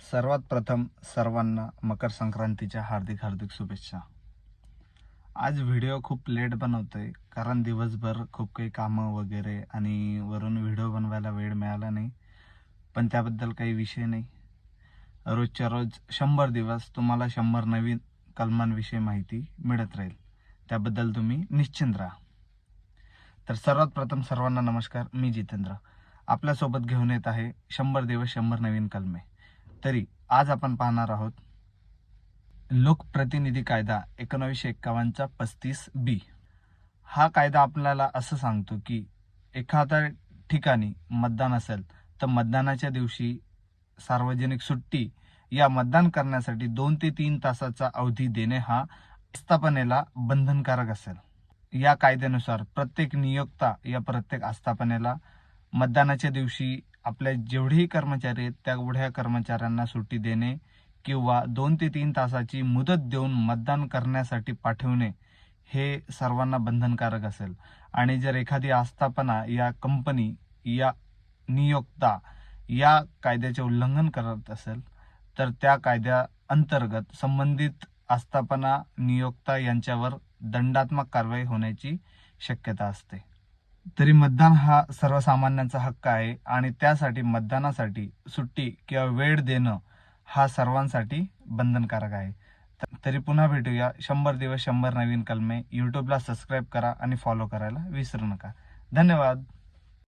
सर्वात प्रथम सर्वांना मकर संक्रांतीच्या हार्दिक हार्दिक शुभेच्छा। आज व्हिडिओ खूप लेट बनवतोय कारण दिवसभर खूप काही कामं वगैरे आणि वरून व्हिडिओ बनवायला वेळ मिळाला नाही, पण त्याबद्दल काही विषय नाही। रोजच्या रोज 100 दिवस तुम्हाला 100 नवीन कलमांविषयी माहिती मिळत राहील, त्याबद्दल तुम्ही निश्चिंत राहा। तर सर्वात प्रथम सर्वांना नमस्कार, मी जितेंद्र आपल्यासोबत घेऊन येत आहे 100 दिवस 100 नवीन कलमे। तरी आज आपण पाहणार आहोत लोकप्रतिनिधी कायदा 1951चा 35B। हा कायदा आपल्याला असं सांगतो की एखाद्या ठिकाणी मतदान असेल तर मतदानाच्या दिवशी सार्वजनिक सुट्टी या मतदान करण्यासाठी 2 ते 3 तासाचा अवधी देणे हा आस्थापनेला बंधनकारक असेल। या कायद्यानुसार प्रत्येक नियोक्ता या प्रत्येक आस्थापनेला मतदानाच्या दिवशी आपल्या जेवढेही कर्मचारी आहेत तेवढ्या कर्मचाऱ्यांना सुट्टी देणे किंवा 2 ते 3 तासाची मुदत देऊन मतदान करण्यासाठी पाठवणे हे सर्वांना बंधनकारक असेल। आणि जर एखादी आस्थापना या कंपनी या नियोक्ता या कायद्याचे उल्लंघन करत असेल तर त्या कायद्या अंतर्गत संबंधित आस्थापना नियोक्ता यांच्यावर दंडात्मक कारवाई होण्याची शक्यता असते। तरी मतदान हा सर्वसामान्यांचा हक्क आहे आणि त्यासाठी मतदानासाठी सुट्टी किंवा वेळ देणं हा सर्वांसाठी बंधनकारक आहे। तरी पुन्हा भेटूया 100 दिवस 100 नवीन कलमे। यूट्यूबला सबस्क्राईब करा आणि फॉलो करायला विसरू नका। धन्यवाद।